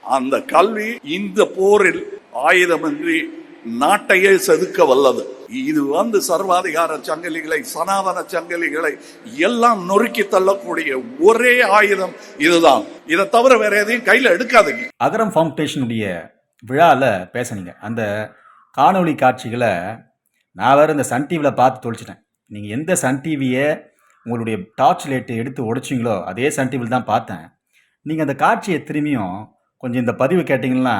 அந்த கல்வி இந்த போரில் ஆயுதமின்றி நாட்டையே செதுக்க வல்லது. இது சர்வாதிகார சங்கிலிகளை, சனாதன சங்கிலிகளை எல்லாம் நொறுக்கி தள்ளக்கூடிய ஒரே ஆயுதம் இதுதான். இதை தவிர வேற எதையும் கையில எடுக்காதீங்க. அகரம் ஃபவுண்டேஷனுடைய விழால பேசுனீங்க. அந்த காணொளி காட்சிகளை நான் வேற இந்த சன் டிவியில் பார்த்து தொலைச்சிட்டேன். நீங்கள் எந்த சன் டிவியை உங்களுடைய டார்ச் லைட்டை எடுத்து உடைச்சிங்களோ அதே சன் டிவியில் தான் பார்த்தேன். நீங்கள் அந்த காட்சியை திரும்பியும் கொஞ்சம் இந்த பதிவு கேட்டிங்கன்னா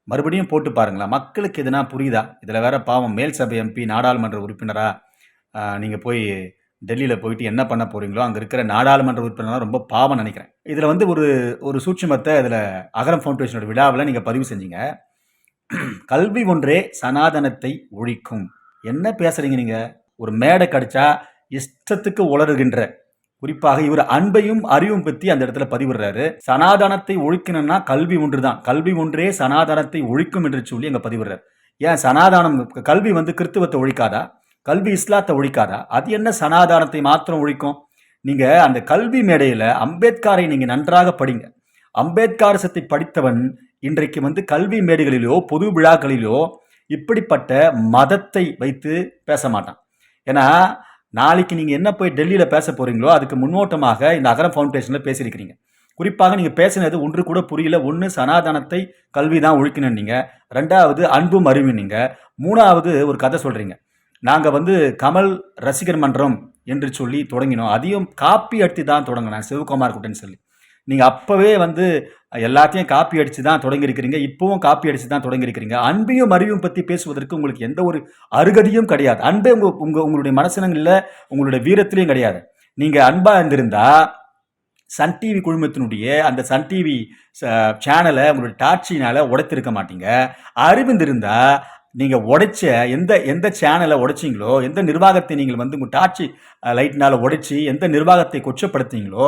மறுபடியும் போட்டு பாருங்களா. மக்களுக்கு எதுனா புரியுதா? இதில் வேற பாவம் மேல் சபை எம்பி, நாடாளுமன்ற உறுப்பினராக நீங்கள் போய் டெல்லியில் போயிட்டு என்ன பண்ண போகிறீங்களோ அங்கே இருக்கிற நாடாளுமன்ற உறுப்பினராக ரொம்ப பாவம் நினைக்கிறேன். இதில் ஒரு சூட்சுமத்தை இதில் அகரம் ஃபவுண்டேஷனோட விழாவில் நீங்கள் பதிவு செஞ்சீங்க. கல்வி ஒன்றே சனாதனத்தை ஒழிக்கும். என்ன பேசுகிறீங்க நீங்கள்? ஒரு மேடை கடிச்சா இஷ்டத்துக்கு உளறுகின்ற, குறிப்பாக இவர் அன்பையும் அறிவும் பற்றி அந்த இடத்துல பதிவிடுறாரு. சனாதனத்தை ஒழிக்கணும்னா கல்வி ஒன்று தான், கல்வி ஒன்றே சனாதனத்தை ஒழிக்கும் என்று சொல்லி அங்கே பதிவிடுறாரு. ஏன் சனாதானம், கல்வி கிறிஸ்துவத்தை ஒழிக்காதா? கல்வி இஸ்லாத்தை ஒழிக்காதா? அது என்ன சனாதானத்தை மாத்திரம் ஒழிக்கும்? நீங்கள் அந்த கல்வி மேடையில் அம்பேத்கரை நீங்கள் நன்றாக படிங்க. அம்பேத்கரசத்தை படித்தவன் இன்றைக்கு கல்வி மேடைகளிலோ பொது விழாக்களிலோ இப்படிப்பட்ட மதத்தை வைத்து பேச மாட்டான். ஏன்னா நாளைக்கு நீங்கள் என்ன போய் டெல்லியில் பேச போகிறீங்களோ அதுக்கு முன்னோட்டமாக இந்த அகரம் ஃபவுண்டேஷனில் பேசியிருக்கிறீங்க. குறிப்பாக நீங்கள் பேசினது ஒன்று கூட புரியல. ஒன்று சனாதனத்தை கல்வி தான் ஒழிக்கணும் நீங்கள், ரெண்டாவது அன்பும் அறிவு நீங்கள், மூணாவது ஒரு கதை சொல்கிறீங்க. நாங்கள் கமல் ரசிகர் மன்றம் என்று சொல்லி தொடங்கினோம், அதையும் காப்பி அடித்து தான் தொடங்கினேன் சிவகுமார் குட்டன் சொல்லி. நீங்கள் அப்போவே எல்லாத்தையும் காப்பி அடித்து தான் தொடங்கியிருக்கிறீங்க, இப்போவும் காப்பி அடித்து தான் தொடங்கியிருக்கிறீங்க. அன்பையும் அறிவும் பற்றி பேசுவதற்கு உங்களுக்கு எந்த ஒரு அருகதையும் கிடையாது. அன்பே உங்களுடைய மனசனங்களில், உங்களுடைய வீரத்திலையும் கிடையாது. நீங்கள் அன்பாக இருந்திருந்தா சன் டிவி குழுமத்தினுடைய அந்த சன் டிவி சேனலை உங்களுடைய டார்ச்சினால் உடைத்திருக்க மாட்டீங்க. அறிவிந்திருந்தா நீங்கள் உடைச்ச எந்த சேனலை உடைச்சிங்களோ, எந்த நிர்வாகத்தை நீங்கள் உங்கள் டார்ச்சி லைட்னால் உடைச்சி எந்த நிர்வாகத்தை கொச்சப்படுத்திங்களோ,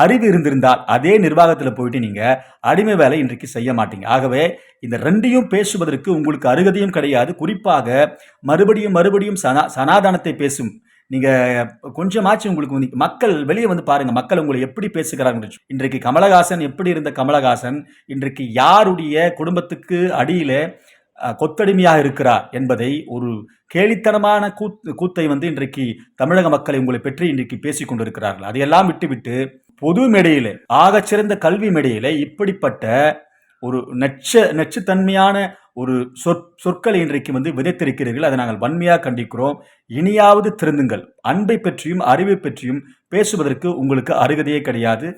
அறிவு இருந்திருந்தால் அதே நிர்வாகத்தில் போயிட்டு நீங்கள் அடிமை வேலை இன்றைக்கு செய்ய மாட்டீங்க. ஆகவே இந்த ரெண்டையும் பேசுவதற்கு உங்களுக்கு அருகதையும் கிடையாது. குறிப்பாக மறுபடியும் சனாதானத்தை பேசும் நீங்கள் கொஞ்சமாச்சும் உங்களுக்கு மக்கள் வெளியே பாருங்கள், மக்கள் உங்களை எப்படி பேசுகிறாங்க. இன்றைக்கு கமலஹாசன் எப்படி இருந்த கமலஹாசன் இன்றைக்கு யாருடைய குடும்பத்துக்கு அடியில் கொத்தடிமையாக இருக்கிறார் என்பதை ஒரு கேலித்தனமான கூத்தை இன்றைக்கு தமிழக மக்களை உங்களை பற்றி இன்றைக்கு பேசிக் கொண்டிருக்கிறார்கள். அதையெல்லாம் விட்டுவிட்டு பொது மேடையில், ஆகச்சிறந்த கல்வி மேடையில் இப்படிப்பட்ட ஒரு நச்சுத்தன்மையான ஒரு சொற்களை இன்றைக்கு விதைத்திருக்கிறீர்கள். அதை நாங்கள் வன்மையாக கண்டிக்கிறோம். இனியாவது திருந்துங்கள். அன்பை பற்றியும் அறிவை பற்றியும் பேசுவதற்கு உங்களுக்கு அருகதையே கிடையாது.